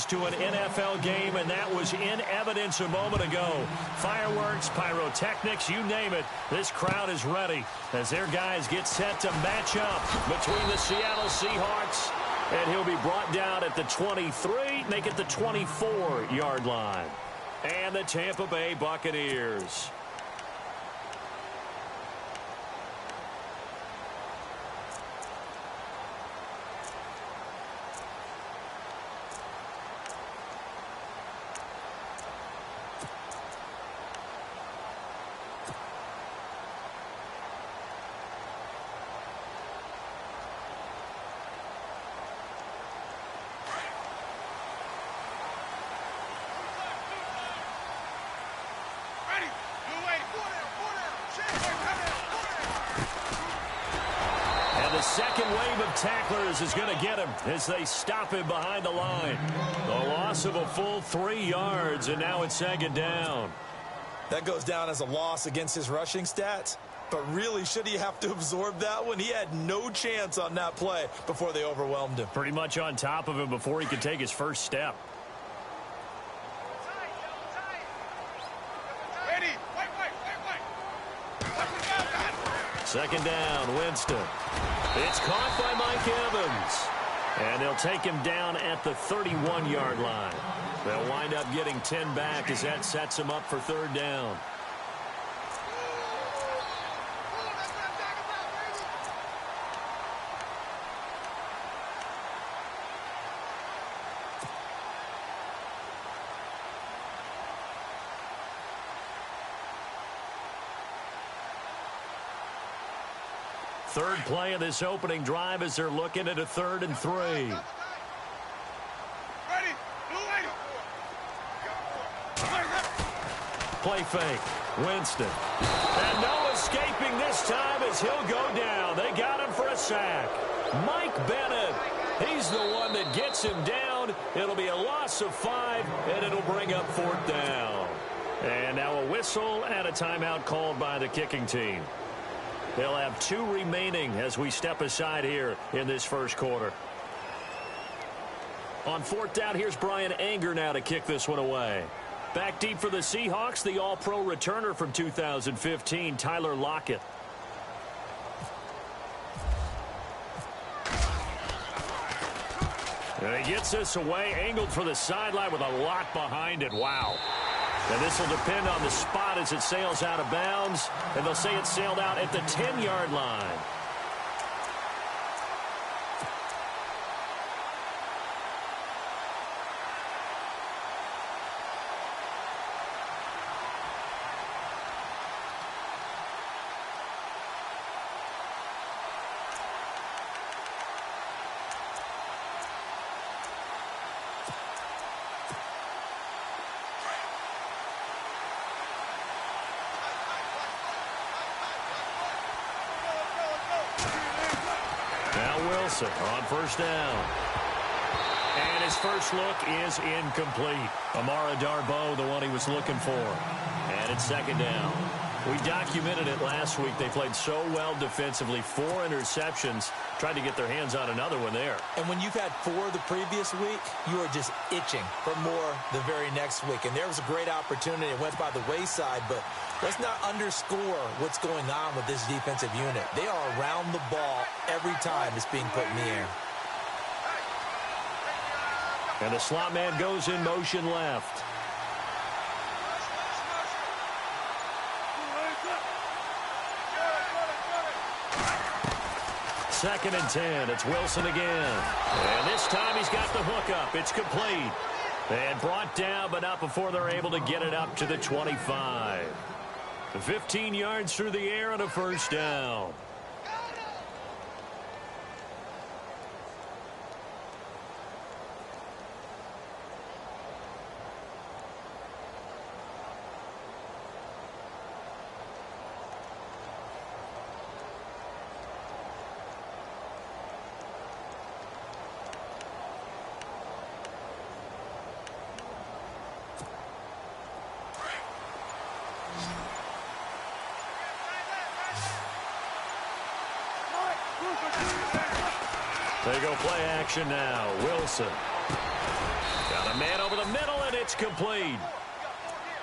fans to an NFL game, and that was in evidence a moment ago. Fireworks, pyrotechnics, you name it. This crowd is ready as their guys get set to match up between the Seattle Seahawks, and he'll be brought down at the 23, make it the 24-yard line. And the Tampa Bay Buccaneers. The second wave of tacklers is going to get him as they stop him behind the line. The loss of a full 3 yards, and now it's second down. That goes down as a loss against his rushing stats. But really, should he have to absorb that one? He had no chance on that play before they overwhelmed him. Pretty much on top of him before he could take his first step. Second down, Winston. It's caught by Mike Evans. And they'll take him down at the 31-yard line. They'll wind up getting 10 back as that sets him up for third down. Third play of this opening drive as they're looking at a 3rd and 3. Play fake. Winston. And no escaping this time as he'll go down. They got him for a sack. Mike Bennett. He's the one that gets him down. It'll be a loss of 5, and it'll bring up 4th down. And now a whistle and a timeout called by the kicking team. They'll have 2 remaining as we step aside here in this first quarter. On 4th down, here's Brian Anger now to kick this one away. Back deep for the Seahawks, the All-Pro returner from 2015, Tyler Lockett. And he gets this away, angled for the sideline with a lot behind it. Wow. And this will depend on the spot as it sails out of bounds. And they'll say it sailed out at the 10-yard line. Wilson on first down. And his first look is incomplete. Amara Darboh, the one he was looking for. And it's second down. We documented it last week. They played so well defensively. 4 interceptions. Tried to get their hands on another one there. And when you've had 4 the previous week, you are just itching for more the very next week. And there was a great opportunity. It went by the wayside, but let's not underscore what's going on with this defensive unit. They are around the ball every time it's being put in the air. And the slot man goes in motion left. Second and 10. It's Wilson again. And this time he's got the hook up. It's complete. And brought down, but not before they're able to get it up to the 25. 15 yards through the air and a first down. They go play action now. Wilson. Got a It's complete.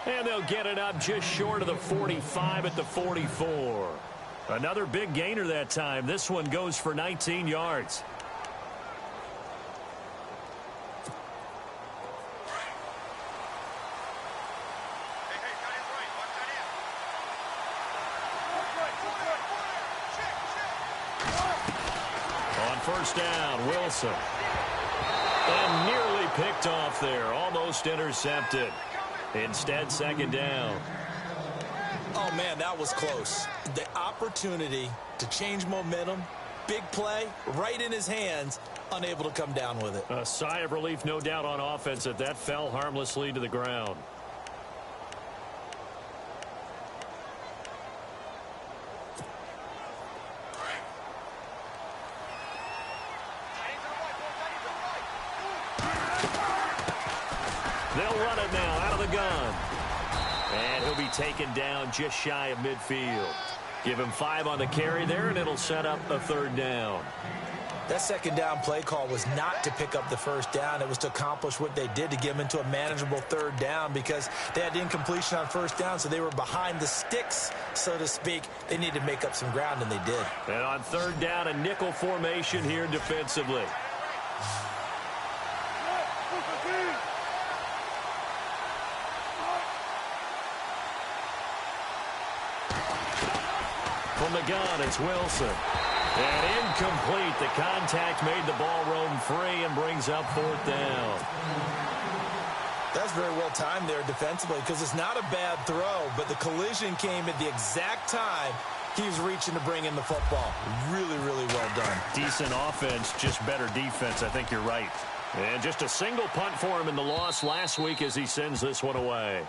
And they'll get it up just short of the 45 at the 44. Another big gainer that time. This one goes for 19 yards. On first down, Wilson. And nearly picked off there. Almost intercepted. Instead, second down. Oh, man, that was close. The opportunity to change momentum, big play, right in his hands, unable to come down with it. A sigh of relief, no doubt, on offense that fell harmlessly to the ground. They'll run it now out of the gun. And he'll be taken down just shy of midfield. Give him 5 on the carry there, and it'll set up a third down. That second down play call was not to pick up the first down. It was to accomplish what they did, to get them into a manageable third down, because they had incompletion on first down, so they were behind the sticks, so to speak. They needed to make up some ground, and they did. And on third down, a nickel formation here defensively. From the gun, it's Wilson. And incomplete. The contact made the ball roam free and brings up fourth down. That's very well timed there defensively, because it's not a bad throw, but the collision came at the exact time he was reaching to bring in the football. Really, really well done. Decent offense, just better defense. I think you're right. And just a single punt for him in the loss last week as he sends this one away.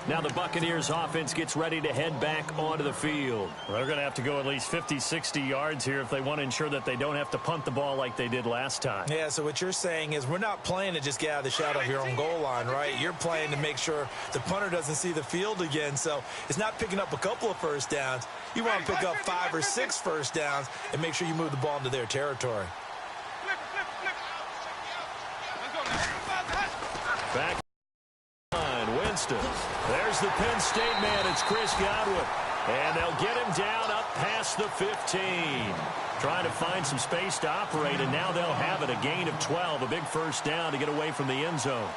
Now the Buccaneers offense gets ready to head back onto the field. Well, they're going to have to go at least 50, 60 yards here if they want to ensure that they don't have to punt the ball like they did last time. Yeah, so what you're saying is we're not playing to just get out of the shadow of your own goal line, right? You're playing to make sure the punter doesn't see the field again. So it's not picking up a couple of first downs. You want to pick up 5 or 6 first downs and make sure you move the ball into their territory. Back line, Winston. There's the Penn State man. It's Chris Godwin. And they'll get him down up past the 15. Trying to find some space to operate, and now they'll have it. A gain of 12, a big first down to get away from the end zone.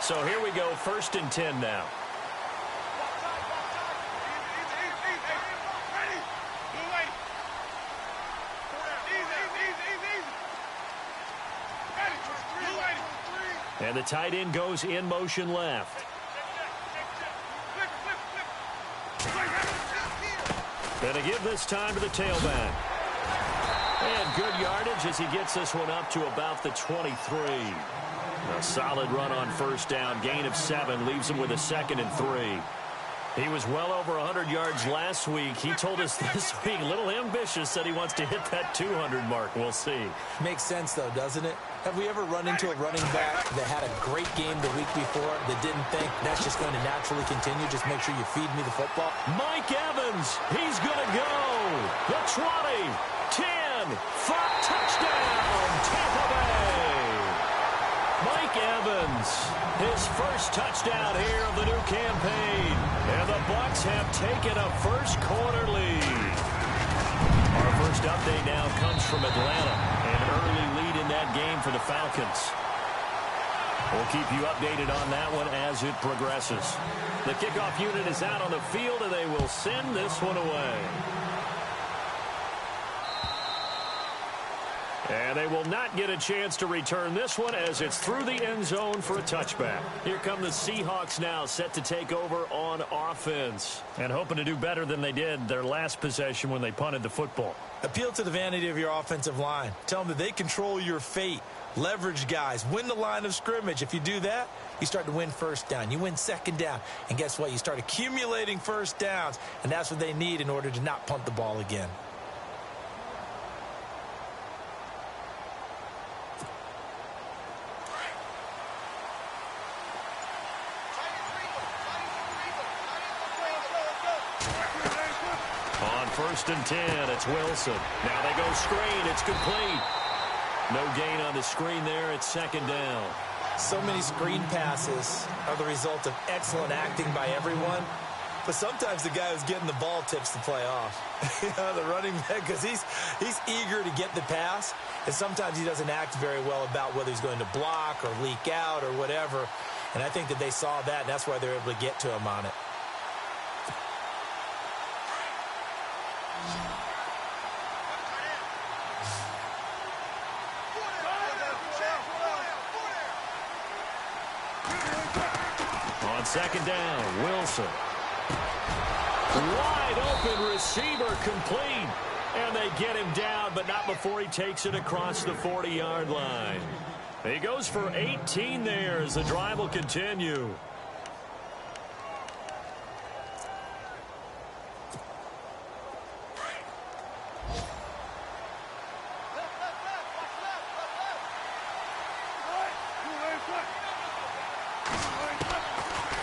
So here we go, 1st and 10 now. And the tight end goes in motion left. Gonna give this time to the tailback. And good yardage as he gets this one up to about the 23. A solid run on first down. Gain of 7 leaves him with a 2nd and 3. He was well over 100 yards last week. He told us this week, a little ambitious, said he wants to hit that 200 mark. We'll see. Makes sense, though, doesn't it? Have we ever run into a running back that had a great game the week before that didn't think that's just going to naturally continue? Just make sure you feed me the football. Mike Evans, he's going to go. The 20, 10, 5, touchdown, Tampa Bay. Mike Evans, his first touchdown here of the new campaign. And the Bucs have taken a first-quarter lead. Our first update now comes from Atlanta. An early lead in that game for the Falcons. We'll keep you updated on that one as it progresses. The kickoff unit is out on the field, and they will send this one away. And they will not get a chance to return this one as it's through the end zone for a touchback. Here come the Seahawks now, set to take over on offense. And hoping to do better than they did their last possession when they punted the football. Appeal to the vanity of your offensive line. Tell them that they control your fate. Leverage guys. Win the line of scrimmage. If you do that, you start to win first down. You win second down. And guess what? You start accumulating first downs. And that's what they need in order to not punt the ball again. On 1st and 10, it's Wilson. Now they go screen. It's complete. No gain on the screen there. It's second down. So many screen passes are the result of excellent acting by everyone. But sometimes the guy who's getting the ball tips the play off. The running back, because he's eager to get the pass, and sometimes he doesn't act very well about whether he's going to block or leak out or whatever. And I think that they saw that, and that's why they're able to get to him on it. On second down, Wilson. Wide open receiver complete. And they get him down, but not before he takes it across the 40-yard line. He goes for 18 there as the drive will continue.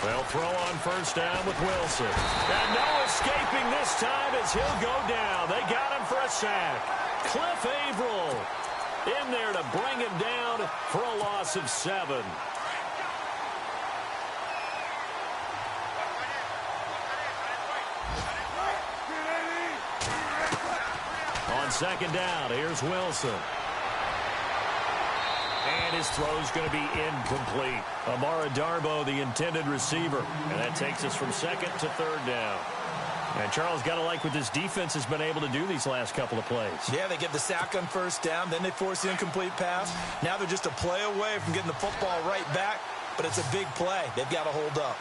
They'll throw on first down with Wilson. And no escaping this time as he'll go down. They got him for a sack. Cliff Averill in there to bring him down for a loss of 7. On second down, here's Wilson. And his throw's going to be incomplete. Amara Darbo, the intended receiver. And that takes us from second to third down. And Charles, got to like what this defense has been able to do these last couple of plays. Yeah, they get the sack on first down, then they force the incomplete pass. Now they're just a play away from getting the football right back, but it's a big play. They've got to hold up.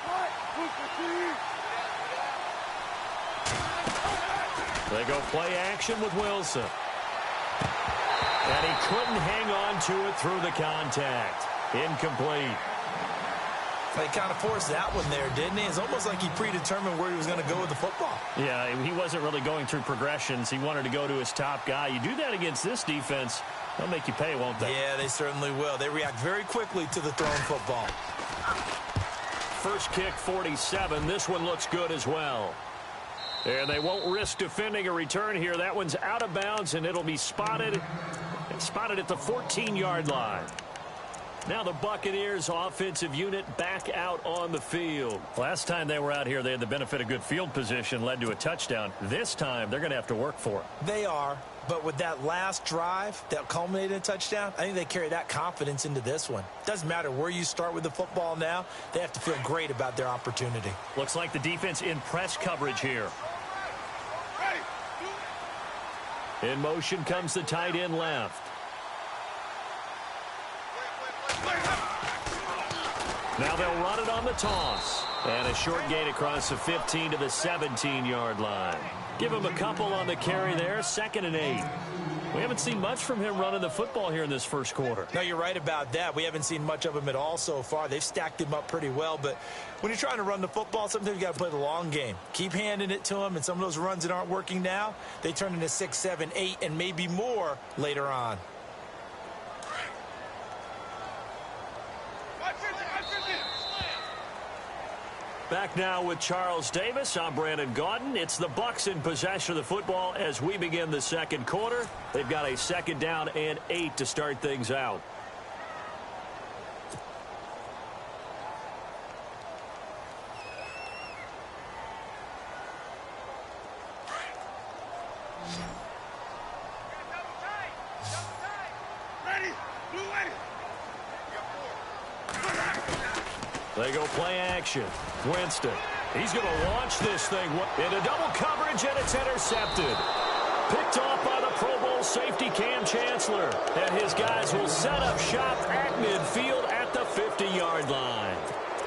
They go play action with Wilson. And he couldn't hang on to it through the contact. Incomplete. He kind of forced that one there, didn't he? It's almost like he predetermined where he was going to go with the football. Yeah, he wasn't really going through progressions. He wanted to go to his top guy. You do that against this defense, they'll make you pay, won't they? Yeah, they certainly will. They react very quickly to the thrown football. First kick, 47. This one looks good as well. And they won't risk defending a return here. That one's out of bounds, and it'll be spotted at the 14-yard line. Now the Buccaneers offensive unit back out on the field. Last time they were out here, they had the benefit of good field position, led to a touchdown. This time, they're going to have to work for it. They are, but with that last drive that culminated in a touchdown, I think they carry that confidence into this one. Doesn't matter where you start with the football now, they have to feel great about their opportunity. Looks like the defense in press coverage here. In motion comes the tight end left. Now they'll run it on the toss. And a short gain across the 15 to the 17-yard line. Give him a couple on the carry there, 2nd and 8. We haven't seen much from him running the football here in this first quarter. No, you're right about that. We haven't seen much of him at all so far. They've stacked him up pretty well, but when you're trying to run the football, sometimes you got to play the long game. Keep handing it to him, and some of those runs that aren't working now, they turn into 6, 7, 8, and maybe more later on. Back now with Charles Davis. I'm Brandon Gaudin. It's the Bucs in possession of the football as we begin the second quarter. They've got a 2nd down and 8 to start things out. They go play action. Winston. He's going to launch this thing into double coverage, and it's intercepted. Picked off by the Pro Bowl safety Cam Chancellor. And his guys will set up shop at midfield at the 50-yard line.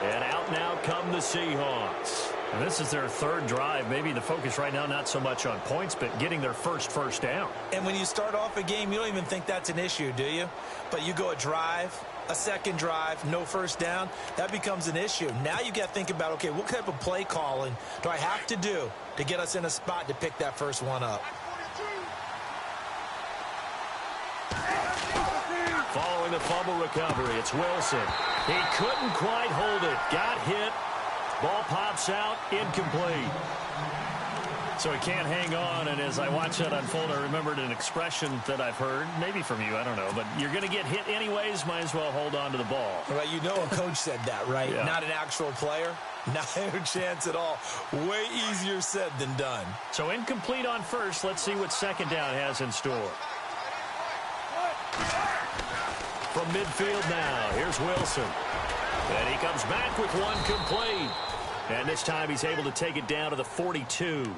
And out now come the Seahawks. And this is their 3rd drive. Maybe the focus right now not so much on points, but getting their first down. And when you start off a game, you don't even think that's an issue, do you? But you go a drive, a 2nd drive, no first down, that becomes an issue. Now you got to think about, okay, what type of play calling do I have to do to get us in a spot to pick that first one up? Following the fumble recovery, it's Wilson. He couldn't quite hold it. Got hit. Ball pops out, incomplete. So he can't hang on, and as I watch that unfold, I remembered an expression that I've heard, maybe from you, I don't know, but you're going to get hit anyways, might as well hold on to the ball. Well, you know a coach said that, right? Yeah. Not an actual player. Not a chance at all. Way easier said than done. So incomplete on first. Let's see what second down has in store. From midfield now, here's Wilson. And he comes back with one complete. And this time he's able to take it down to the 42.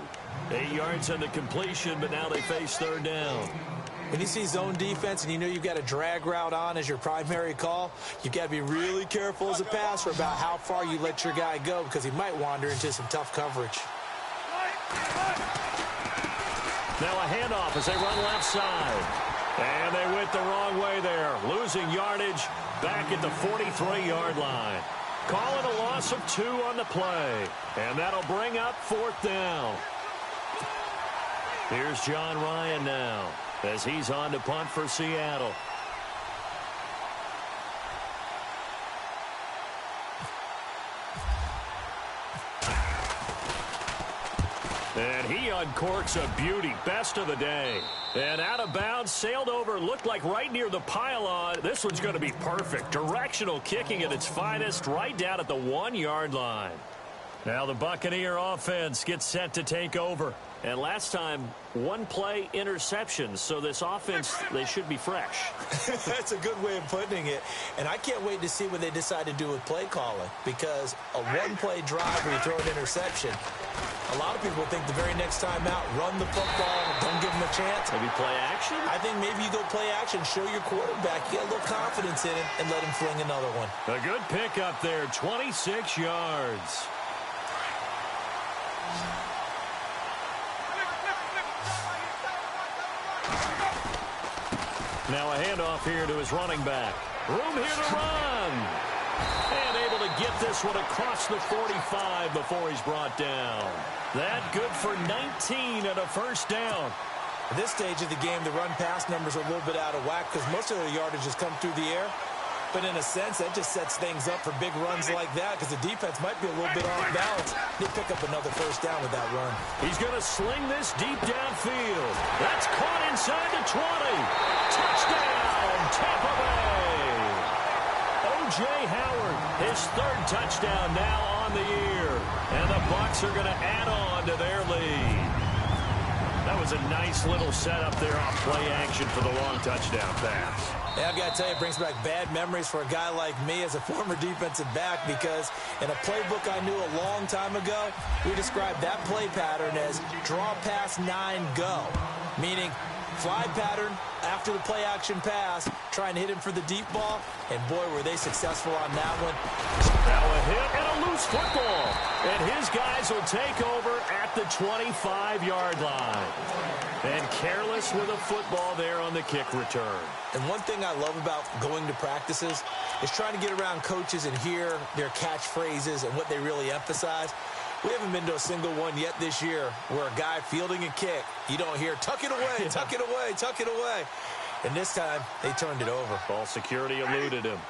8 yards on the completion, but now they face third down. When you see zone defense and you know you've got a drag route on as your primary call, you've got to be really careful as a passer about how far you let your guy go because he might wander into some tough coverage. Now a handoff as they run left side. And they went the wrong way there, losing yardage back at the 43-yard line. Call it a loss of 2 on the play. And that'll bring up fourth down. Here's John Ryan now as he's on to punt for Seattle. And he uncorks a beauty, best of the day. And out of bounds, sailed over, looked like right near the pylon. This one's going to be perfect. Directional kicking at its finest, right down at the 1-yard line. Now the Buccaneer offense gets set to take over. And last time, one-play interceptions. So this offense, they should be fresh. That's a good way of putting it. And I can't wait to see what they decide to do with play calling. Because a one-play drive where you throw an interception, a lot of people think the very next time out, run the football, don't give them a chance. Maybe play action? I think maybe you go play action, show your quarterback, you get a little confidence in him, and let him fling another one. A good pickup there, 26 yards. Now a handoff here to his running back. Room here to run. And able to get this one across the 45 before he's brought down. That good for 19 and a first down. At this stage of the game, the run-pass numbers are a little bit out of whack because most of the yardage has come through the air. But in a sense, that just sets things up for big runs like that because the defense might be a little bit off balance. They pick up another first down with that run. He's going to sling this deep downfield. That's caught inside the 20. Touchdown, Tampa Bay. O.J. Howard, his third touchdown now on the year. And the Bucs are going to add on to their lead. That was a nice little setup there off play action for the long touchdown pass. Yeah, I've got to tell you, it brings back bad memories for a guy like me as a former defensive back because in a playbook I knew a long time ago, we described that play pattern as draw pass 9 go, meaning fly pattern after the play action pass, trying to hit him for the deep ball, and boy, were they successful on that one. Now a hit and a loose football, and his guys will take over at the 25-yard line. And careless with a football there on the kick return. And one thing I love about going to practices is trying to get around coaches and hear their catchphrases and what they really emphasize. We haven't been to a single one yet this year where a guy fielding a kick, you don't hear, tuck it away, tuck it away, tuck it away. And this time, they turned it over. Ball security eluded him.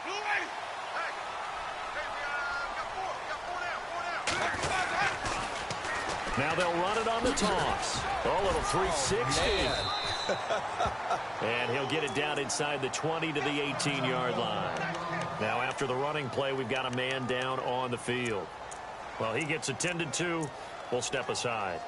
Now they'll run it on the toss. Oh, a little 360. And he'll get it down inside the 20 to the 18-yard line. Now after the running play, we've got a man down on the field. Well, he gets attended to. We'll step aside.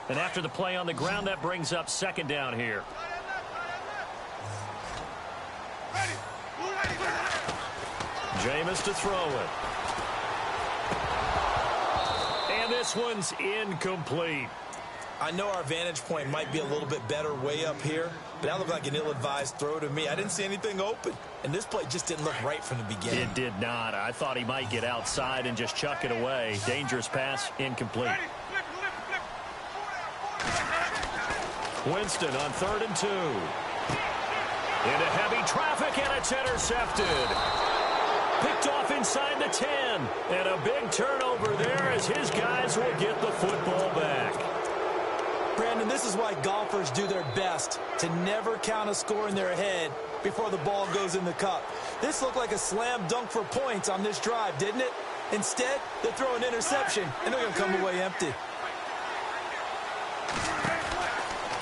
And after the play on the ground, that brings up second down here. Jameis to throw it. And this one's incomplete. I know our vantage point might be a little bit better way up here, but that looked like an ill-advised throw to me. I didn't see anything open, and this play just didn't look right from the beginning. It did not. I thought he might get outside and just chuck it away. Dangerous pass, incomplete. Winston on 3rd and 2. Into heavy traffic, and it's intercepted. Picked off inside the 10. And a big turnover there as his guys will get the football back. Brandon, this is why golfers do their best to never count a score in their head before the ball goes in the cup. This looked like a slam dunk for points on this drive, didn't it? Instead, they throw an interception, and they're going to come away empty.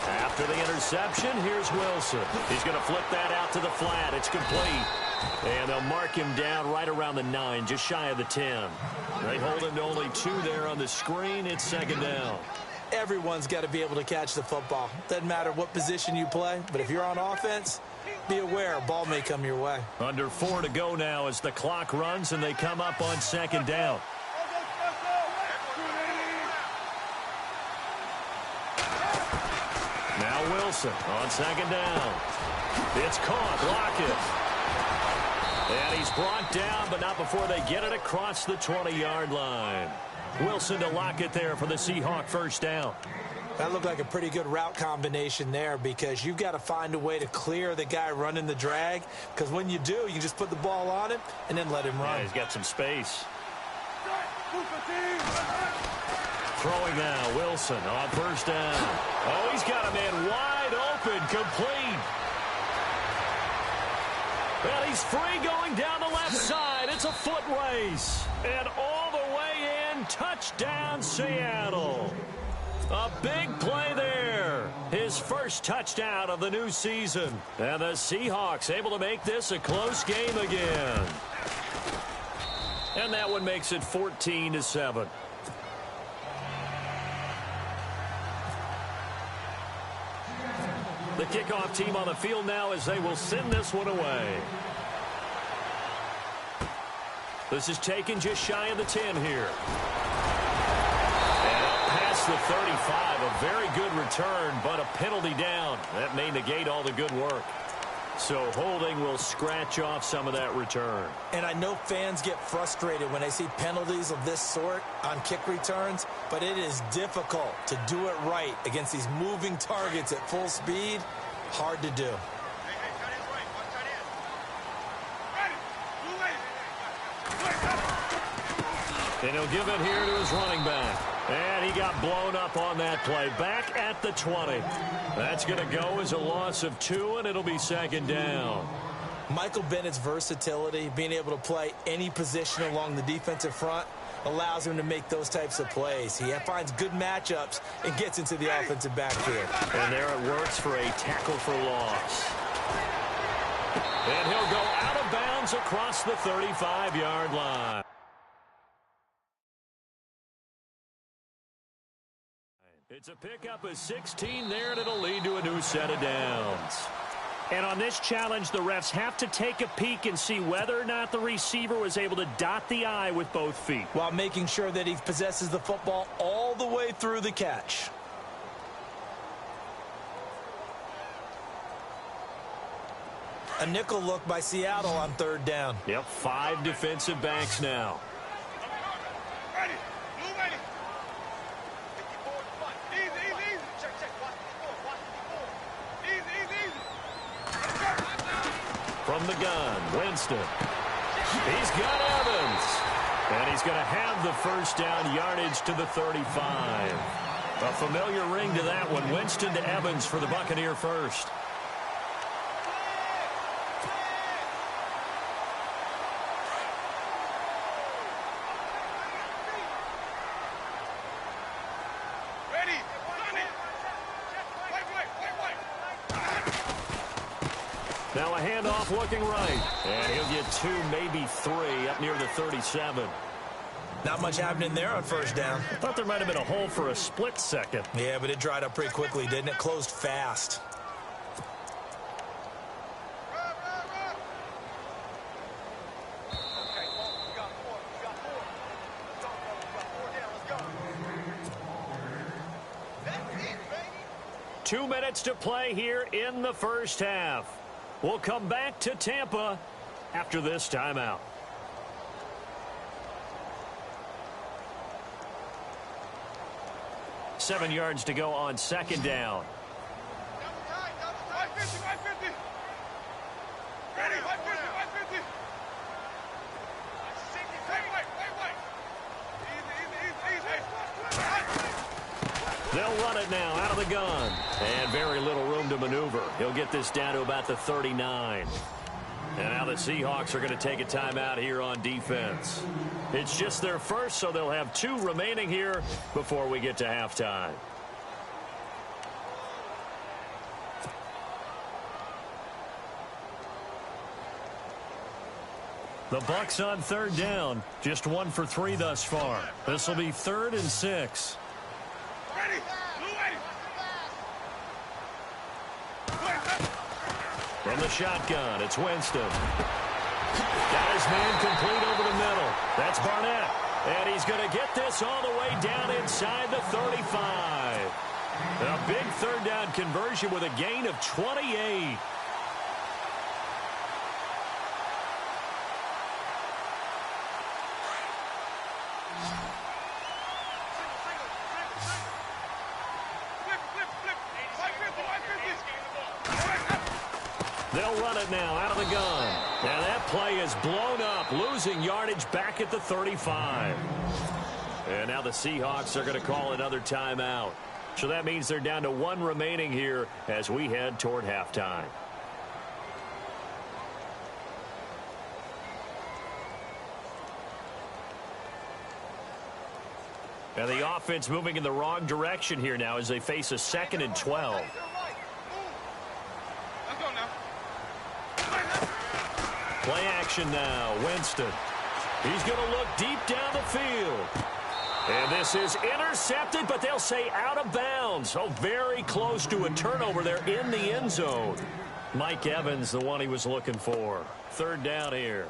After the interception, here's Wilson. He's going to flip that out to the flat. It's complete. And they'll mark him down right around the 9, just shy of the 10. They hold him to only 2 there on the screen. It's second down. Everyone's got to be able to catch the football. Doesn't matter what position you play, but if you're on offense, be aware a ball may come your way. Under 4 to go now as the clock runs and they come up on second down. Now Wilson on second down. It's caught. Lockett. And he's brought down, but not before they get it across the 20-yard line. Wilson to Lockett there for the Seahawk first down. That looked like a pretty good route combination there because you've got to find a way to clear the guy running the drag, because when you do, you just put the ball on him and then let him run. Yeah, he's got some space. Throwing now, Wilson on first down. Oh, he's got a man wide open, complete. Well, he's free going down the left side. It's a foot race. And all the way in, touchdown Seattle. A big play there. His first touchdown of the new season. And the Seahawks able to make this a close game again. And that one makes it 14-7. The kickoff team on the field now as they will send this one away. This is taken just shy of the 10 here. And up past the 35, a very good return, but a penalty down. That may negate all the good work. So holding will scratch off some of that return. And I know fans get frustrated when they see penalties of this sort on kick returns, but it is difficult to do it right against these moving targets at full speed. Hard to do. And he'll give it here to his running back. And he got blown up on that play. Back at the 20. That's going to go as a loss of 2, and it'll be second down. Michael Bennett's versatility, being able to play any position along the defensive front, allows him to make those types of plays. He finds good matchups and gets into the offensive backfield. And there it works for a tackle for loss. And he'll go out of bounds across the 35-yard line. It's a pickup of 16 there, and it'll lead to a new set of downs. And on this challenge, the refs have to take a peek and see whether or not the receiver was able to dot the I with both feet, while making sure that he possesses the football all the way through the catch. A nickel look by Seattle on third down. Yep, 5 defensive backs now. From the gun, Winston. He's got Evans. And he's going to have the first down, yardage to the 35. A familiar ring to that one. Winston to Evans for the Buccaneer first. Now a handoff looking right. And he'll get 2, maybe 3 up near the 37. Not much happening there on first down. I thought there might have been a hole for a split second. Yeah, but it dried up pretty quickly, didn't it? Closed fast. Two minutes to play here in the first half. We'll come back to Tampa after this timeout. Seven yards to go on second down. They'll run it now out of the gun. And very little room to maneuver. He'll get this down to about the 39. And now the Seahawks are going to take a timeout here on defense. It's just their first, so they'll have 2 remaining here before we get to halftime. The Bucs on 3rd down. Just 1 for 3 thus far. This will be 3rd and 6. From the shotgun, it's Winston. Got his man complete over the middle. That's Barnett. And he's going to get this all the way down inside the 35. A big 3rd down conversion with a gain of 28. They'll run it now out of the gun. And that play is blown up, losing yardage back at the 35. And now the Seahawks are going to call another timeout. So that means they're down to 1 remaining here as we head toward halftime. And the offense moving in the wrong direction here now as they face a 2nd and 12. Play action now. Winston. He's going to look deep down the field. And this is intercepted, but they'll say out of bounds. Oh, very close to a turnover there in the end zone. Mike Evans, the one he was looking for. 3rd down here.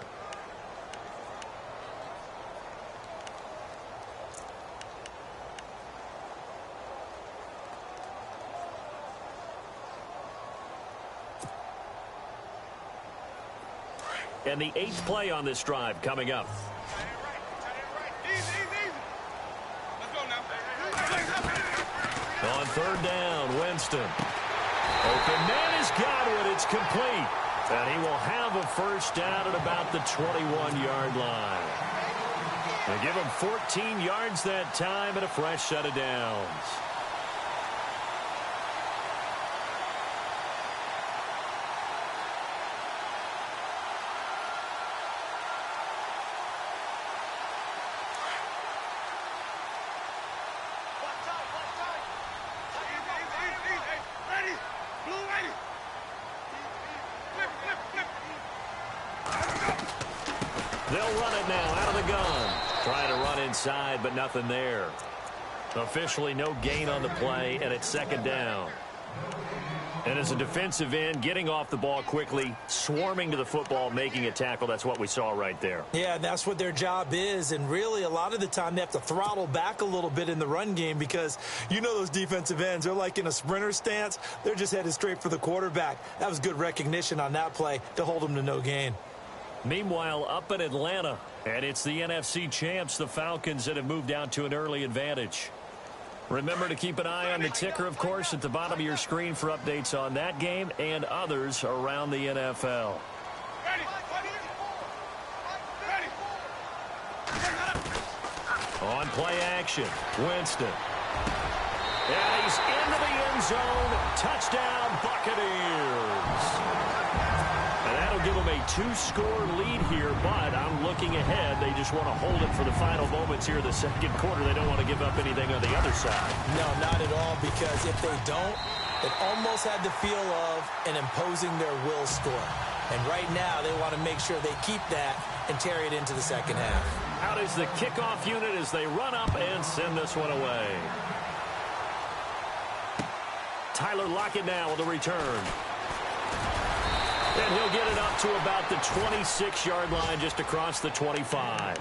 And the 8th play on this drive coming up. On 3rd down, Winston. Open man is Godwin. It's complete. And he will have a 1st down at about the 21-yard line. They give him 14 yards that time and a fresh set of downs. They'll run it now out of the gun. Trying to run inside, but nothing there. Officially no gain on the play, and it's 2nd down. And as a defensive end, getting off the ball quickly, swarming to the football, making a tackle, that's what we saw right there. Yeah, that's what their job is, and really a lot of the time they have to throttle back a little bit in the run game because you know those defensive ends, they're like in a sprinter stance. They're just headed straight for the quarterback. That was good recognition on that play to hold them to no gain. Meanwhile, up in Atlanta, and it's the NFC champs, the Falcons, that have moved down to an early advantage. Remember to keep an eye on the ticker, of course, at the bottom of your screen for updates on that game and others around the NFL. On play action, Winston. And he's into the end zone. Touchdown, Buccaneers. And that'll give them a 2-score lead here, but I'm looking ahead. They just want to hold it for the final moments here in the 2nd quarter. They don't want to give up anything on the other side. No, not at all, because if they don't, it almost had the feel of an imposing their will score. And right now, they want to make sure they keep that and carry it into the 2nd half. Out is the kickoff unit as they run up and send this one away. Tyler Lockett now with the return. And he'll get it up to about the 26-yard line just across the 25.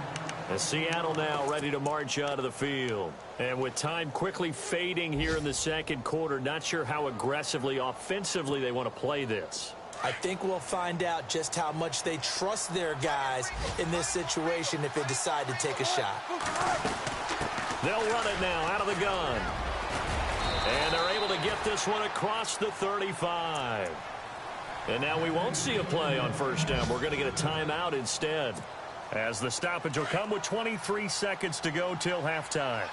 As Seattle now ready to march out of the field. And with time quickly fading here in the 2nd quarter, not sure how aggressively, offensively they want to play this. I think we'll find out just how much they trust their guys in this situation if they decide to take a shot. They'll run it now out of the gun. And they're able to get this one across the 35. And now we won't see a play on 1st down. We're going to get a timeout instead, as the stoppage will come with 23 seconds to go till halftime.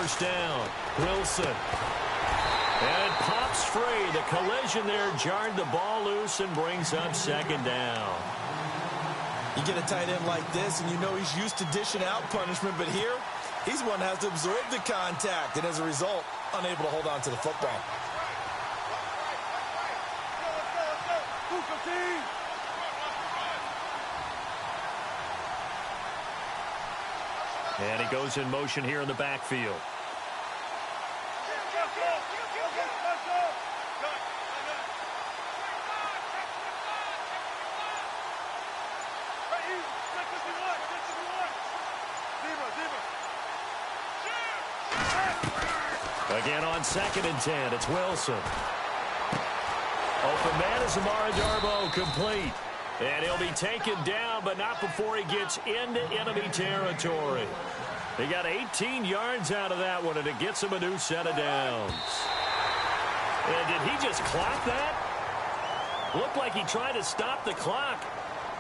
first down. Wilson. And it pops free. The collision there jarred the ball loose and brings up second down. You get a tight end like this, and you know he's used to dishing out punishment, but here, he's one that has to absorb the contact, and as a result, unable to hold on to the football. And he goes in motion here in the backfield. Again on 2nd and 10, it's Wilson. Open man is Amara Darboh, complete. And he'll be taken down, but not before he gets into enemy territory. He got 18 yards out of that one, and it gets him a new set of downs. And did he just clock that? Looked like he tried to stop the clock,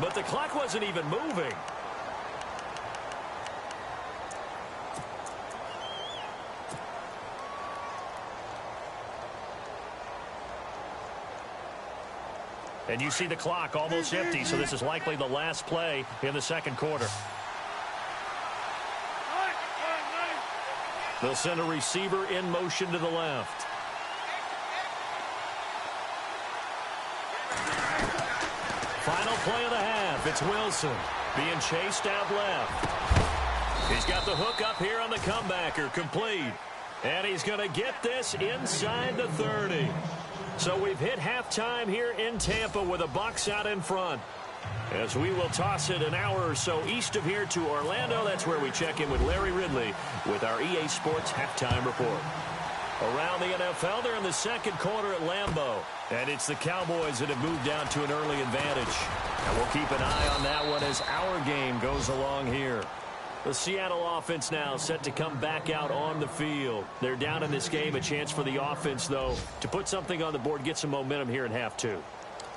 but the clock wasn't even moving. And you see the clock almost empty, so this is likely the last play in the second quarter. They'll send a receiver in motion to the left. Final play of the half. It's Wilson being chased out left. He's got the hook up here on the comebacker, complete. And he's going to get this inside the 30. So we've hit halftime here in Tampa with the Bucs out in front. As we will toss it an hour or so east of here to Orlando. That's where we check in with Larry Ridley with our EA Sports Halftime Report. Around the NFL, they're in the second quarter at Lambeau. And it's the Cowboys that have moved down to an early advantage. And we'll keep an eye on that one as our game goes along here. The Seattle offense now set to come back out on the field. They're down in this game. A chance for the offense, though, to put something on the board, get some momentum here in half two.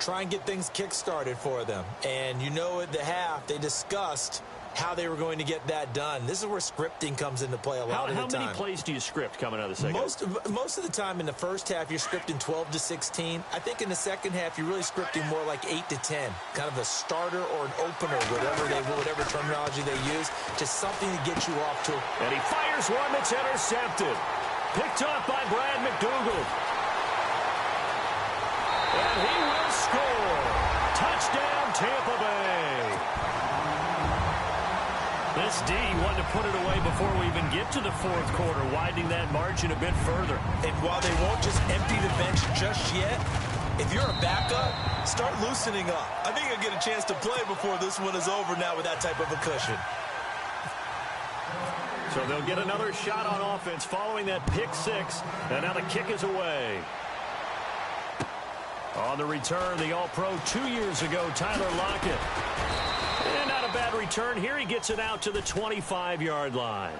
Try and get things kick-started for them. And you know at the half, they discussed how they were going to get that done. This is where scripting comes into play a lot of the time. How many plays do you script coming out of the second? Most of the time in the first half, you're scripting 12 to 16. I think in the second half, you're really scripting more like 8 to 10. Kind of a starter or an opener, whatever terminology they use. Just something to get you off to. And he fires one that's intercepted. Picked off by Brad McDougald. And he will score. Touchdown, Tampa Bay. This D wanted to put it away before we even get to the fourth quarter, widening that margin a bit further. And while they won't just empty the bench just yet, if you're a backup, start loosening up. I think you'll get a chance to play before this one is over now with that type of a cushion. So they'll get another shot on offense following that pick six, and now the kick is away. On the return, the All-Pro 2 years ago, Tyler Lockett. And not a bad return. Here he gets it out to the 25-yard line.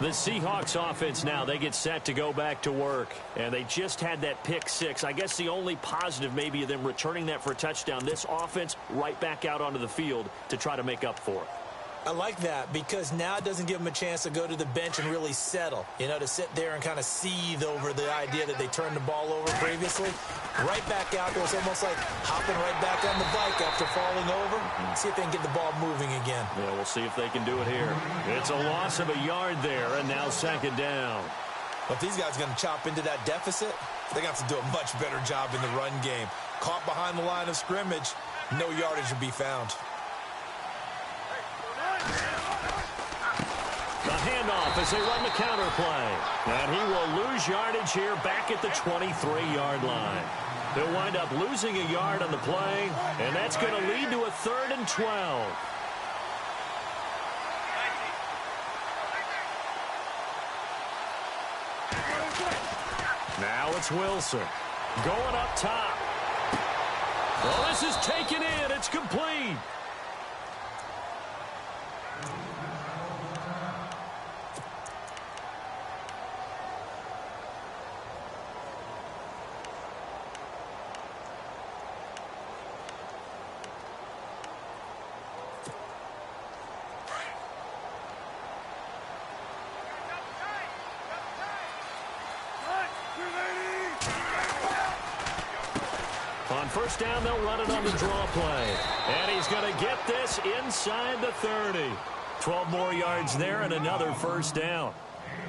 The Seahawks offense now, they get set to go back to work. And they just had that pick six. I guess the only positive maybe of them returning that for a touchdown. This offense right back out onto the field to try to make up for it. I like that because now it doesn't give them a chance to go to the bench and really settle. You know, to sit there and kind of seethe over the idea that they turned the ball over previously. Right back out there. It's almost like hopping right back on the bike after falling over. See if they can get the ball moving again. Yeah, we'll see if they can do it here. It's a loss of a yard there, and now second down. But if these guys are going to chop into that deficit, they got to do a much better job in the run game. Caught behind the line of scrimmage, no yardage to be found. The handoff as they run the counter play. And he will lose yardage here back at the 23-yard line. They'll wind up losing a yard on the play, and that's going to lead to a 3rd and 12. Now it's Wilson going up top. Well, this is taken in. It's complete. On first down, they'll run it on the draw play. And he's going to get this inside the 30. 12 more yards there and another first down.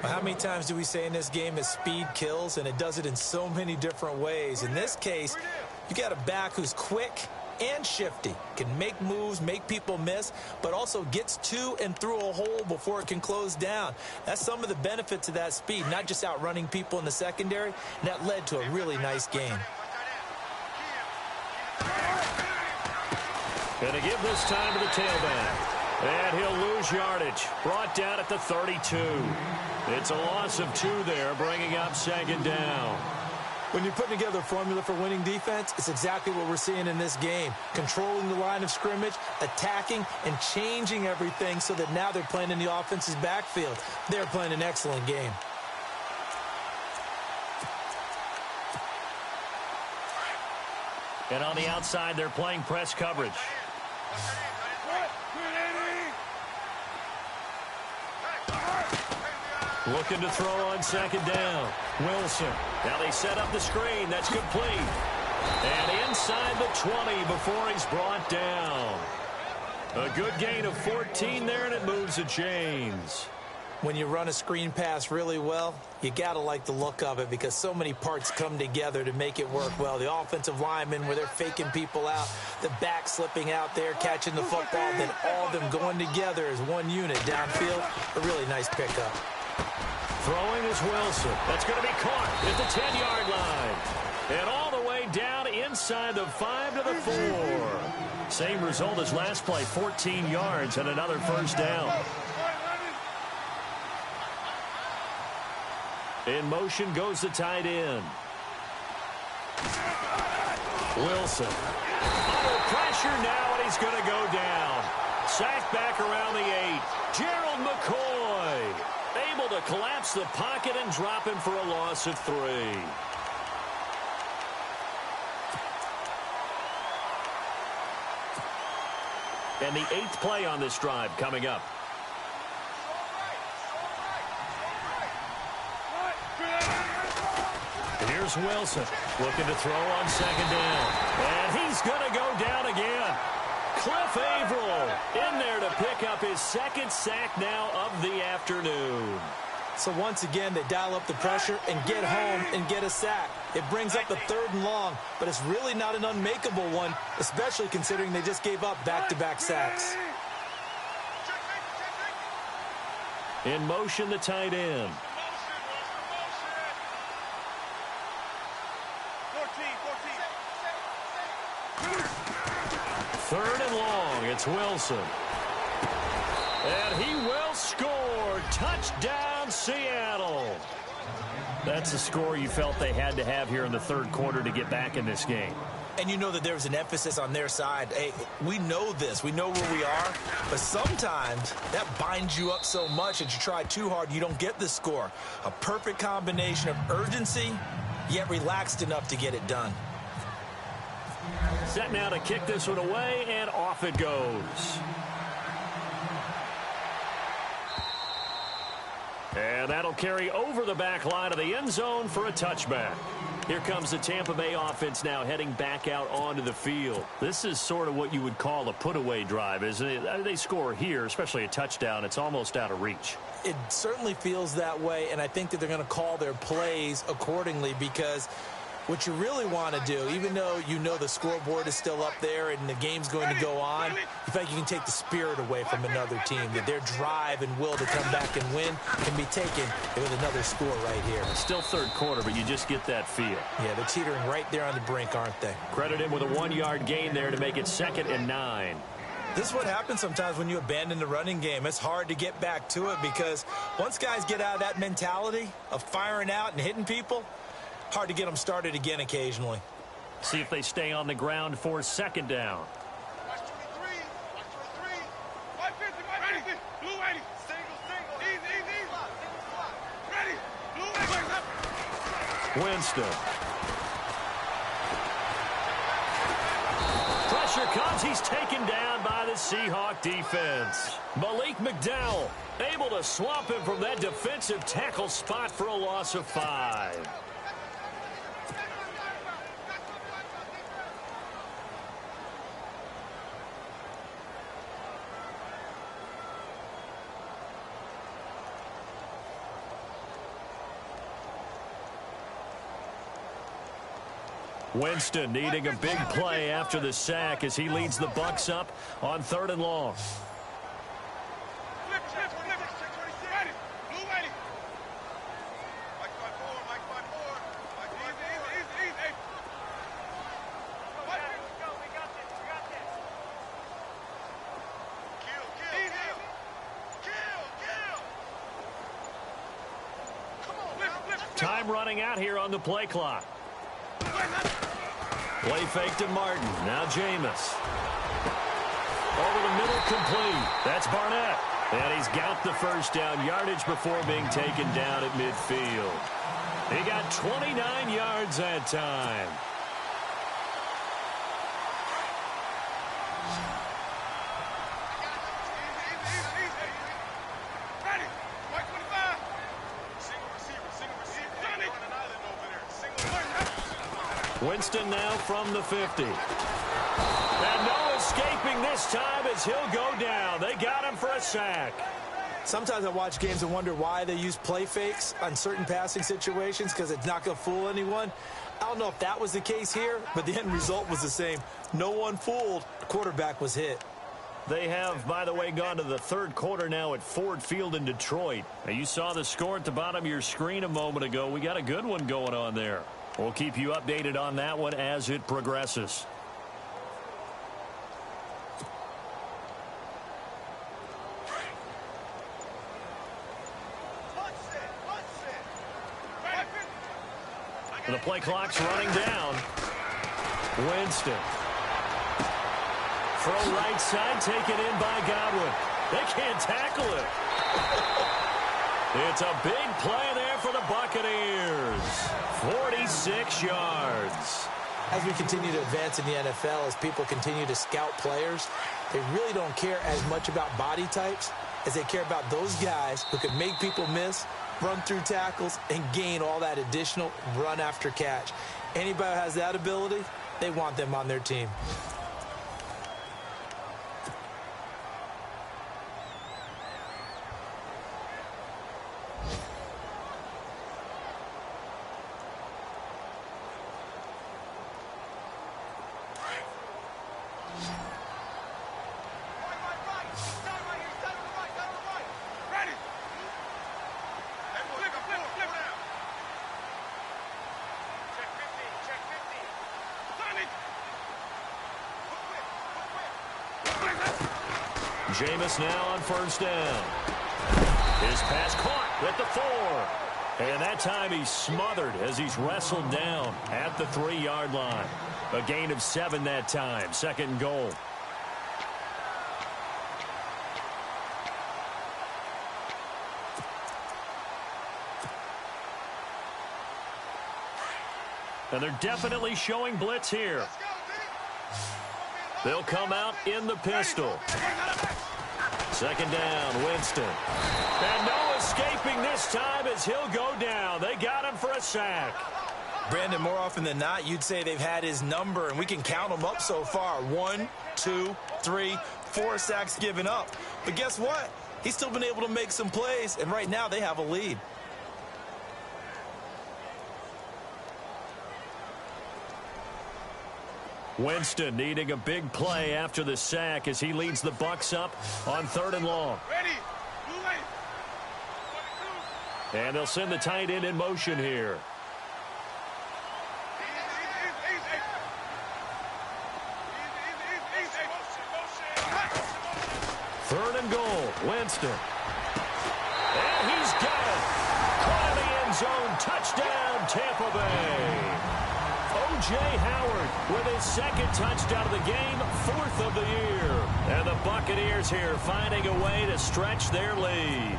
How many times do we say in this game that speed kills, and it does it in so many different ways? In this case, you got a back who's quick and shifty, can make moves, make people miss, but also gets to and through a hole before it can close down. That's some of the benefits of that speed, not just outrunning people in the secondary, and that led to a really nice game. Going to give this time to the tailback. And he'll lose yardage. Brought down at the 32. It's a loss of 2 there, bringing up second down. When you're putting together a formula for winning defense, it's exactly what we're seeing in this game. Controlling the line of scrimmage, attacking, and changing everything so that now they're playing in the offense's backfield. They're playing an excellent game. And on the outside, they're playing press coverage. Looking to throw on second down. Wilson. Now they set up the screen. That's complete. And inside the 20 before he's brought down. A good gain of 14 there, and it moves the chains. When you run a screen pass really well, you got to like the look of it because so many parts come together to make it work well. The offensive linemen where they're faking people out, the back slipping out there, catching the football, then all of them going together as one unit downfield. A really nice pickup. Throwing is Wilson. That's going to be caught at the 10-yard line. And all the way down inside the 5 to the 4. Same result as last play, 14 yards and another first down. In motion goes the tight end. Wilson. Under pressure now, and he's going to go down. Sacked back around the 8. Gerald McCoy able to collapse the pocket and drop him for a loss of 3. And the 8th play on this drive coming up. Here's Wilson looking to throw on second down. And he's going to go down again. Cliff Averill in there to pick up his second sack now of the afternoon. So once again, they dial up the pressure and get home and get a sack. It brings up the 3rd and long, but it's really not an unmakeable one, especially considering they just gave up back-to-back sacks. In motion, the tight end. 3rd and long. It's Wilson. And he will score. Touchdown, Seattle. That's the score you felt they had to have here in the 3rd quarter to get back in this game. And you know that there's an emphasis on their side. Hey, we know this. We know where we are. But sometimes that binds you up so much that you try too hard, you don't get the score. A perfect combination of urgency, yet relaxed enough to get it done. Set now to kick this one away, and off it goes. And that'll carry over the back line of the end zone for a touchback. Here comes the Tampa Bay offense now heading back out onto the field. This is sort of what you would call a put-away drive, isn't it? They score here, especially a touchdown. It's almost out of reach. It certainly feels that way, and I think that they're going to call their plays accordingly because what you really want to do, even though you know the scoreboard is still up there and the game's going to go on, you think you can take the spirit away from another team, that their drive and will to come back and win can be taken with another score right here. Still 3rd quarter, but you just get that feel. Yeah, they're teetering right there on the brink, aren't they? Credit him with a 1-yard gain there to make it 2nd and 9. This is what happens sometimes when you abandon the running game. It's hard to get back to it because once guys get out of that mentality of firing out and hitting people, hard to get them started again occasionally. See if they stay on the ground for 2nd down. Winston. Pressure comes. He's taken down by the Seahawk defense. Malik McDowell able to swamp him from that defensive tackle spot for a loss of 5. Winston needing a big play after the sack as he leads the Bucs up on 3rd and long. Time running out here on the play clock. Play fake to Martin. Now Jameis. Over the middle, complete. That's Barnett. And he's got the first down yardage before being taken down at midfield. He got 29 yards that time. Winston now from the 50. And no escaping this time as he'll go down. They got him for a sack. Sometimes I watch games and wonder why they use play fakes on certain passing situations because it's not going to fool anyone. I don't know if that was the case here, but the end result was the same. No one fooled. The quarterback was hit. They have, by the way, gone to the 3rd quarter now at Ford Field in Detroit. Now, you saw the score at the bottom of your screen a moment ago. We got a good one going on there. We'll keep you updated on that one as it progresses. And the play clock's running down. Winston. Throw right side, taken in by Godwin. They can't tackle it. It's a big play there for the Buccaneers. 46 yards. As we continue to advance in the NFL, as people continue to scout players, they really don't care as much about body types as they care about those guys who can make people miss, run through tackles, and gain all that additional run after catch. Anybody who has that ability, they want them on their team. Jameis now on 1st down. His pass caught at the 4. And that time he's smothered as he's wrestled down at the 3-yard line. A gain of 7 that time. 2nd and goal. And they're definitely showing blitz here. They'll come out in the pistol. 2nd down, Winston. And no escaping this time as he'll go down. They got him for a sack. Brandon, more often than not, you'd say they've had his number, and we can count them up so far. 1, 2, 3, 4 sacks given up. But guess what? He's still been able to make some plays, and right now they have a lead. Winston needing a big play after the sack as he leads the Bucs up on 3rd and long. And they'll send the tight end in motion here. Third and goal, Winston. And he's got it. Caught in the end zone. Touchdown, Tampa Bay. O.J. Howard with his 2nd touchdown of the game, 4th of the year. And the Buccaneers here finding a way to stretch their lead.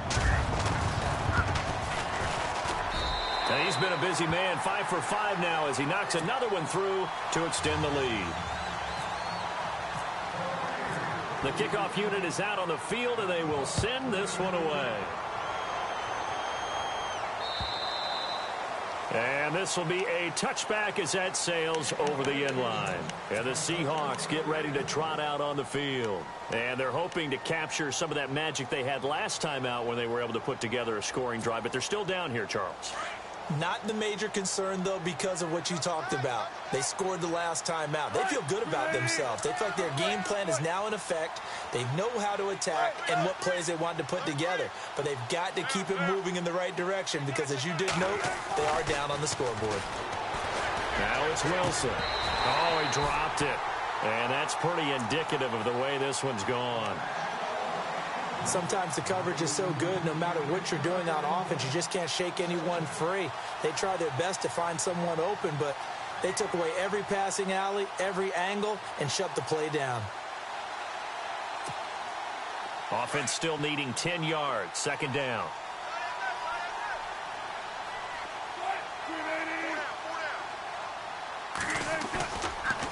And he's been a busy man, 5 for 5 now as he knocks another one through to extend the lead. The kickoff unit is out on the field, and they will send this one away. And this will be a touchback as that sails over the end line. And the Seahawks get ready to trot out on the field. And they're hoping to capture some of that magic they had last time out when they were able to put together a scoring drive. But they're still down here, Charles. Not the major concern, though, because of what you talked about. They scored the last time out. They feel good about themselves. They feel like their game plan is now in effect. They know how to attack and what plays they want to put together. But they've got to keep it moving in the right direction because, as you did note, they are down on the scoreboard. Now it's Wilson. Oh, he dropped it. And that's pretty indicative of the way this one's gone. Sometimes the coverage is so good, no matter what you're doing on offense, you just can't shake anyone free. They try their best to find someone open, but they took away every passing alley, every angle, and shut the play down. Offense still needing 10 yards. Second down.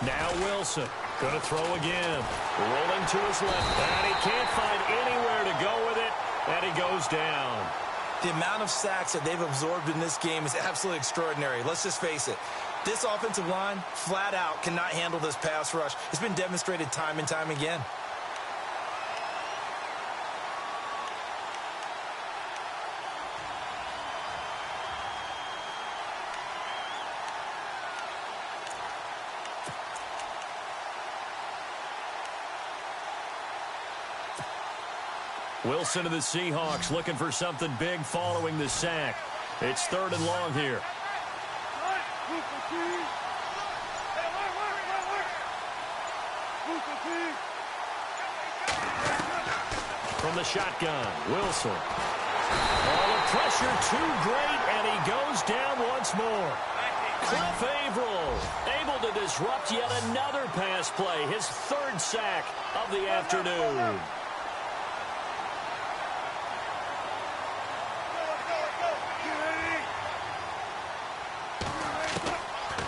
Now Wilson. Going to throw again. Rolling to his left. And he can't find anywhere to go with it. And he goes down. The amount of sacks that they've absorbed in this game is absolutely extraordinary. Let's just face it. This offensive line, flat out, cannot handle this pass rush. It's been demonstrated time and time again. Wilson of the Seahawks looking for something big following the sack. It's 3rd and long here. From the shotgun, Wilson. Oh, the pressure too great, and he goes down once more. Cliff Averill able to disrupt yet another pass play, his 3rd sack of the afternoon.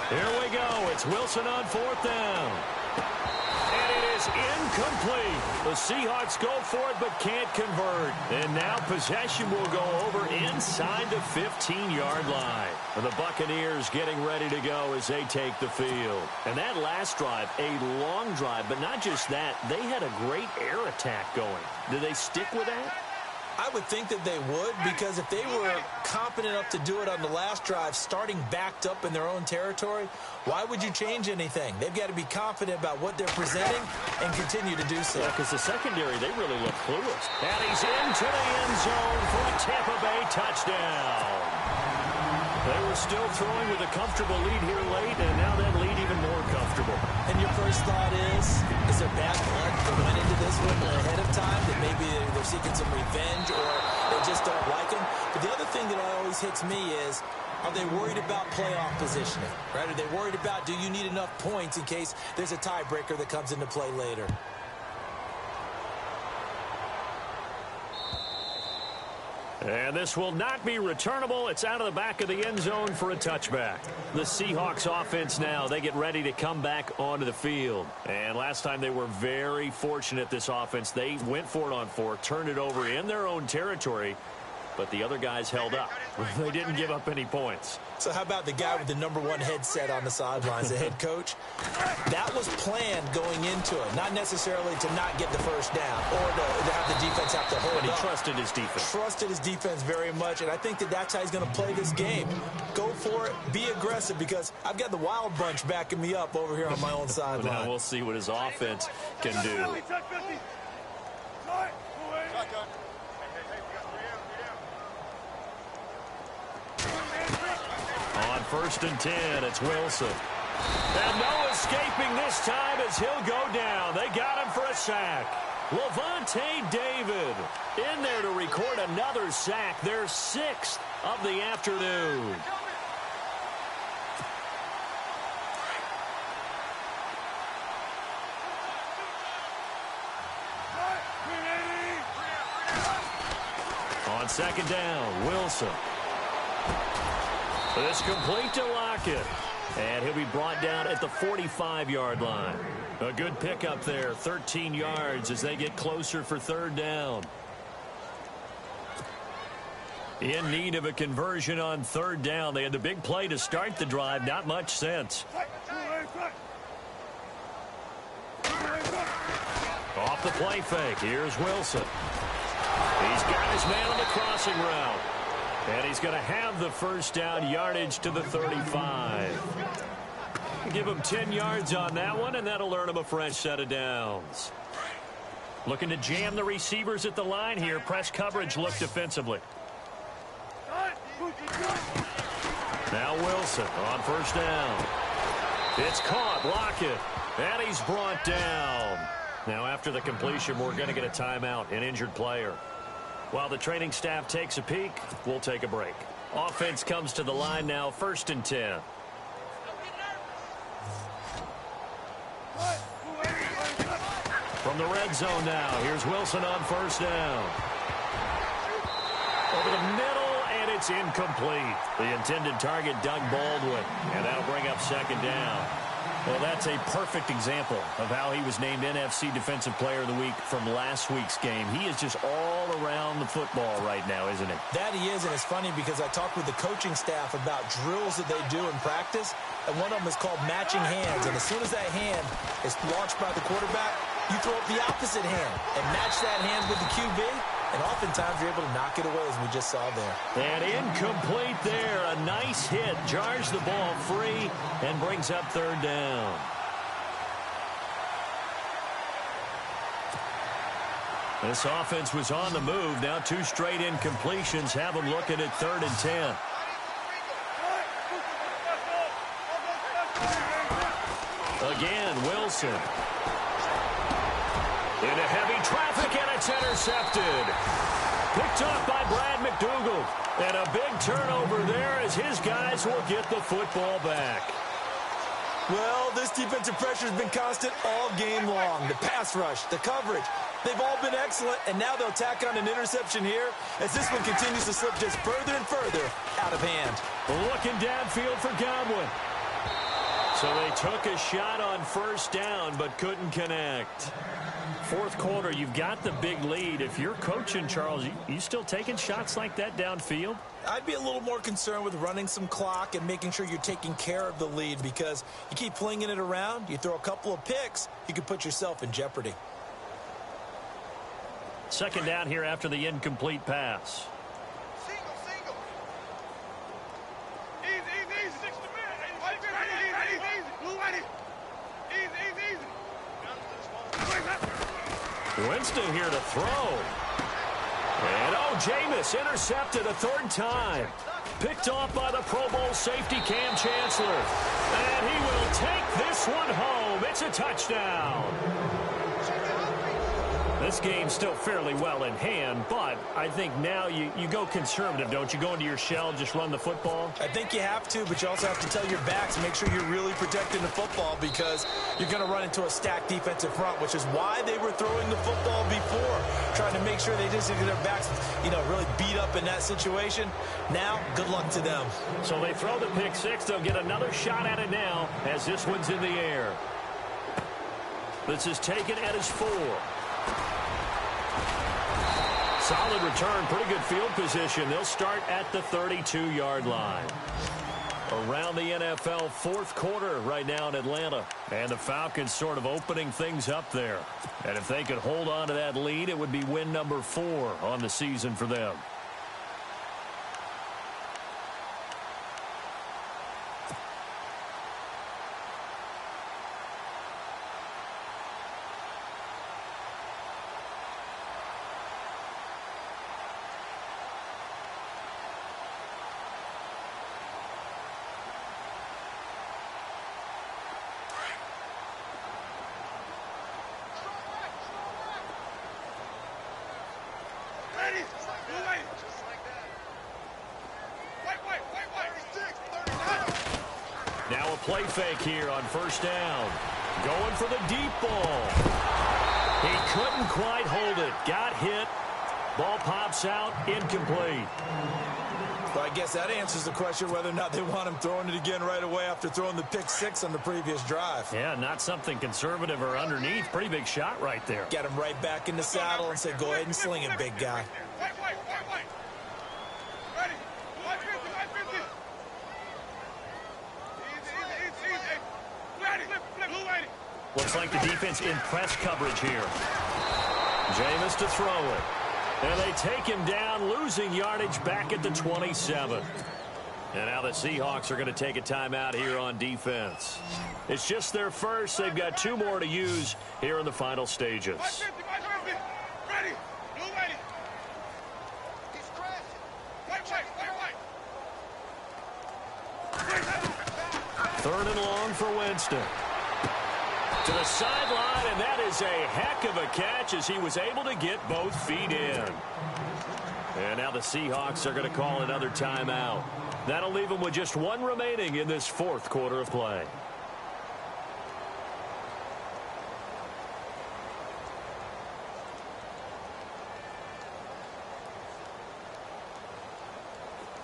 Here we go. It's Wilson on 4th down. And it is incomplete. The Seahawks go for it but can't convert. And now possession will go over inside the 15-yard line. And the Buccaneers getting ready to go as they take the field. And that last drive, a long drive, but not just that. They had a great air attack going. Do they stick with that? I would think that they would, because if they were competent enough to do it on the last drive, starting backed up in their own territory, why would you change anything? They've got to be confident about what they're presenting and continue to do so. Yeah, because the secondary, they really look clueless. And he's into the end zone for a Tampa Bay touchdown. They were still throwing with a comfortable lead here late, and now that lead even more comfortable. And your first thought is there bad blood that went into this one ahead of time, that maybe they're seeking some revenge or they just don't like him? But the other thing that always hits me is, are they worried about playoff positioning? Right? Are they worried about, do you need enough points in case there's a tiebreaker that comes into play later? And this will not be returnable. It's out of the back of the end zone for a touchback. The Seahawks offense now, they get ready to come back onto the field. And last time they were very fortunate, this offense. They went for it on 4, turned it over in their own territory, but the other guys held up. They didn't give up any points. So how about the guy with the #1 headset on the sidelines, the head coach? That was planned going into it, not necessarily to not get the first down or to have the defense have to hold up. But he trusted his defense. Trusted his defense very much, and I think that that's how he's going to play this game. Go for it, be aggressive, because I've got the wild bunch backing me up over here on my own sideline. Now we'll see what his offense can do. On 1st and 10, it's Wilson. And no escaping this time as he'll go down. They got him for a sack. Levante David in there to record another sack, their 6th of the afternoon. On 2nd down, Wilson. This complete to Lockett. And he'll be brought down at the 45-yard line. A good pickup there, 13 yards as they get closer for 3rd down. In need of a conversion on 3rd down. They had the big play to start the drive, not much sense. Off the play fake, here's Wilson. He's got his man on the crossing route. And he's going to have the first down, yardage to the 35. Give him 10 yards on that one, and that'll earn him a fresh set of downs. Looking to jam the receivers at the line here. Press coverage look defensively. Now Wilson on first down. It's caught. Lockett. And he's brought down. Now after the completion, we're going to get a timeout, an injured player. While the training staff takes a peek, we'll take a break. Offense comes to the line now, 1st and 10. From the red zone now, here's Wilson on first down. Over the middle, and it's incomplete. The intended target, Doug Baldwin, and that'll bring up 2nd down. Well, that's a perfect example of how he was named NFC Defensive Player of the Week from last week's game. He is just all around the football right now, isn't he? That he is, and it's funny because I talked with the coaching staff about drills that they do in practice, and one of them is called matching hands. And as soon as that hand is launched by the quarterback, you throw up the opposite hand and match that hand with the QB, and oftentimes you're able to knock it away, as we just saw there. And incomplete there. A nice hit. Jars the ball free and brings up 3rd down. This offense was on the move. Now 2 straight incompletions have them looking at 3rd and 10. Again, Wilson. Into heavy traffic, and it's intercepted. Picked off by Brad McDougal. And a big turnover there as his guys will get the football back. Well, this defensive pressure has been constant all game long. The pass rush, the coverage, they've all been excellent, and now they'll tack on an interception here as this one continues to slip just further and further out of hand. Looking downfield for Godwin. So they took a shot on first down but couldn't connect. 4th quarter, you've got the big lead. If you're coaching, Charles, you still taking shots like that downfield? I'd be a little more concerned with running some clock and making sure you're taking care of the lead, because you keep flinging it around, you throw a couple of picks, you could put yourself in jeopardy. 2nd down here after the incomplete pass. Single. Easy. 60 minutes. Blue whitey. Easy. Winston here to throw. And Jameis intercepted a 3rd time. Picked off by the Pro Bowl safety Cam Chancellor. And he will take this one home. It's a touchdown. This game's still fairly well in hand, but I think now you go conservative, don't you? Go into your shell, just run the football? I think you have to, but you also have to tell your backs, make sure you're really protecting the football, because you're going to run into a stacked defensive front, which is why they were throwing the football before, trying to make sure they just get their backs, really beat up in that situation. Now, good luck to them. So they throw the pick 6. They'll get another shot at it now as this one's in the air. This is taken at his 4. Solid return, pretty good field position. They'll start at the 32-yard line. Around the NFL 4th quarter right now in Atlanta. And the Falcons sort of opening things up there. And if they could hold on to that lead, it would be win number 4 on the season for them. Now a play fake here on first down. Going for the deep ball. He couldn't quite hold it. Got hit. Ball pops out. Incomplete. Well, I guess that answers the question whether or not they want him throwing it again right away after throwing the pick 6 on the previous drive. Yeah, not something conservative or underneath. Pretty big shot right there. Get him right back in the saddle and say, go ahead and sling it, big guy. Ready. Looks like the defense in press coverage here. Jameis to throw it. And they take him down, losing yardage back at the 27. And now the Seahawks are going to take a timeout here on defense. It's just their first. They've got 2 more to use here in the final stages. Ready. Blue ready. He's crashing. White. 3rd and long for Winston. To the sideline, and that is a heck of a catch as he was able to get both feet in. And now the Seahawks are going to call another timeout. That'll leave them with just 1 remaining in this 4th quarter of play.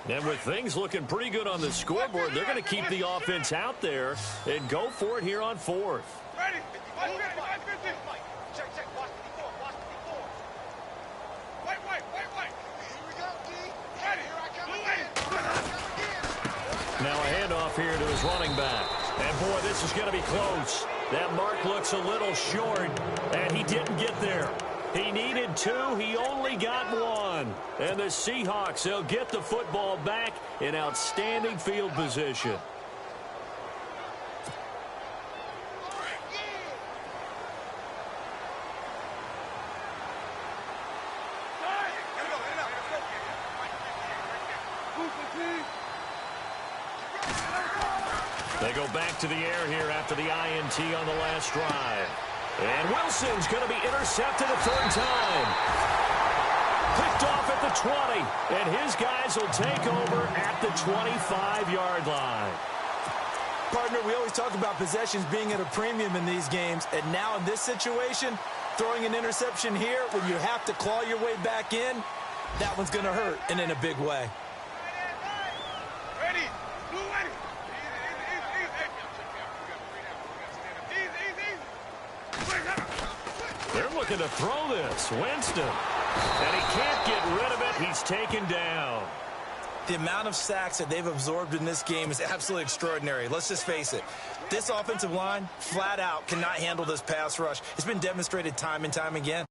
And with things looking pretty good on the scoreboard, they're going to keep the offense out there and go for it here on 4th. Ready. Check. Watch the before. White. Here we go, D. Ready. Here I come again. Now a handoff here to his running back. And, boy, this is going to be close. That mark looks a little short, and he didn't get there. He needed 2. He only got 1. And the Seahawks, they'll get the football back in outstanding field position. They go back to the air here after the INT on the last drive. And Wilson's going to be intercepted a 3rd time. Picked off at the 20. And his guys will take over at the 25-yard line. Partner, we always talk about possessions being at a premium in these games. And now in this situation, throwing an interception here when you have to claw your way back in, that one's going to hurt, and in a big way. Ready. Blue ready. They're looking to throw this. Winston. And he can't get rid of it. He's taken down. The amount of sacks that they've absorbed in this game is absolutely extraordinary. Let's just face it. This offensive line, flat out, cannot handle this pass rush. It's been demonstrated time and time again.